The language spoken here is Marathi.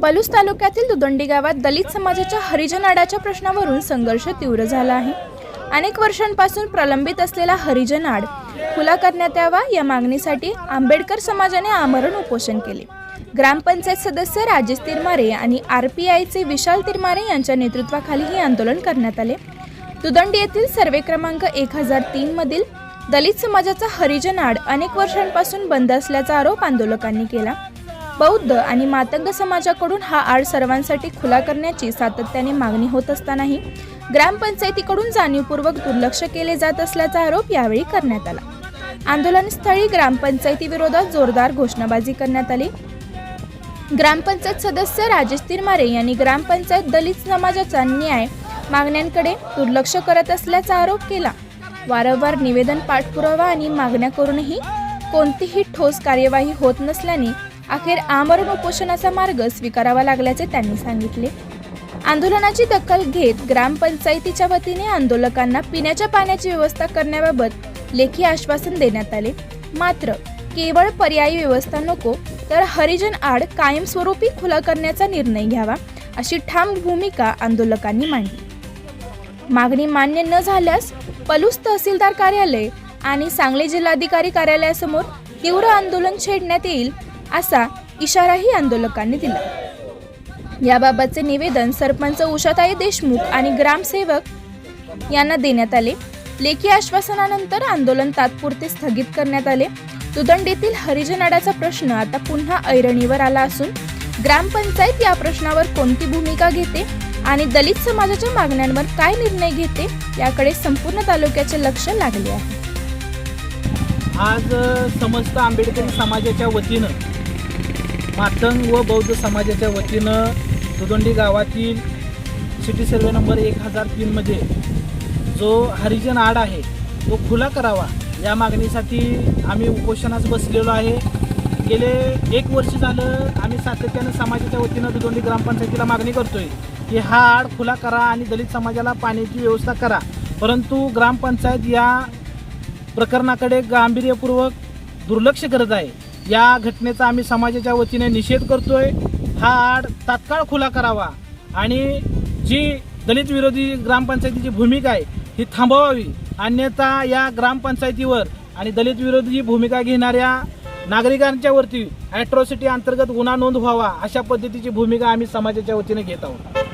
पलूस तालुक्यातील दुदंडी गावात दलित समाजाच्या हरिजन आडाच्या प्रश्नावरून संघर्ष तीव्र झाला आहे। अनेक वर्षांपासून प्रलंबित असलेला हरिजन आड खुला करण्यात यावा या मागणीसाठी आंबेडकर समाजाने आमरण उपोषण केले। ग्रामपंचायत सदस्य राजेश तिरमारे आणि आरपीआयचे विशाल तिरमारे यांच्या नेतृत्वाखाली हे आंदोलन करण्यात आले। दुदंडी येथील सर्वे क्रमांक 1003 मधील दलित समाजाचा हरिजन आड अनेक वर्षांपासून बंद असल्याचा आरोप आंदोलकांनी केला। बौद्ध आणि मातंग समाजाकडून हा आड सर्वांसाठी खुला करण्याची सातत्याने मागणी होत असतानाही ग्रामपंचायतीकडून जाणीवपूर्वक दुर्लक्ष केले जात असल्याचा आरोप यावेळी करण्यात आला। आंदोलनस्थळी ग्रामपंचायती विरोधात जोरदार घोषणाबाजी करण्यात आली। ग्रामपंचायत सदस्य राजेश तिरमारे यांनी ग्रामपंचायत दलित समाजाच्या न्याय मागण्यांकडे दुर्लक्ष करत असल्याचा आरोप केला। वारंवार निवेदन पाठपुरावा आणि मागण्या करूनही कोणतीही ठोस कार्यवाही होत नसल्याने अखेर आमरण उपोषणाचा मार्ग स्वीकारावा लागल्याचे त्यांनी सांगितले। आंदोलनाची दखल घेत ग्रामपंचायतीच्या वतीने आंदोलकांना पिण्याच्या पाण्याची व्यवस्था करण्याबाबत लेखी आश्वासन देण्यात आले। मात्र केवळ पर्यायी व्यवस्था नको तर हरिजन आड कायमस्वरूपी खुला करण्याचा निर्णय घ्यावा अशी ठाम भूमिका आंदोलकांनी मांडली। मागणी मान्य न झाल्यास पलूस तहसीलदार कार्यालय आणि सांगली जिल्हाधिकारी कार्यालयासमोर तीव्र आंदोलन छेडण्यात येईल असा इशाराही आंदोलकांनी दिला। याबाबतचे निवेदन सरपंच उषाताई देशमुख आणि ग्रामसेवक यांना देण्यात आले। लेखी आश्वासनानंतर आंदोलन तात्पुरते स्थगित करण्यात आले। दुदंडीतील हरिजन आडाचा प्रश्न आता पुन्हा ऐरणीवर आला असून ग्रामपंचायत या प्रश्नावर कोणती भूमिका घेते आणि दलित समाजाच्या मागण्यांवर काय निर्णय घेते याकडे संपूर्ण तालुक्याचे लक्ष लागले आहे। आज समस्त आंबेडकरी समाजाच्या वतीनं मातंग व बौद्ध समाजाच्या वतीनं दुदंडी गावातील सिटी सर्वे नंबर 1003 मध्ये जो हरिजन आड आहे तो खुला करावा या मागणीसाठी आम्ही उपोषणास बसलेलो आहे। गेले 1 वर्ष झालं आम्ही सातत्यानं समाजाच्या वतीनं दुदंडी ग्रामपंचायतीला मागणी करतोय की हा आड खुला करा आणि दलित समाजाला पाण्याची व्यवस्था करा, परंतु ग्रामपंचायत या प्रकरणाकडे गांभीर्यपूर्वक दुर्लक्ष करत आहे। या घटनेचा आम्ही समाजाच्या वतीने निषेध करतोय। हा आड तात्काळ खुला करावा आणि जी दलित विरोधी ग्रामपंचायतीची भूमिका आहे ही थांबवावी, अन्यथा या ग्रामपंचायतीवर आणि दलित विरोधी भूमिका घेणाऱ्या नागरिकांच्या वरती ॲट्रॉसिटी अंतर्गत गुन्हा नोंद व्हावा अशा पद्धतीची भूमिका आम्ही समाजाच्या वतीने घेत आहोत।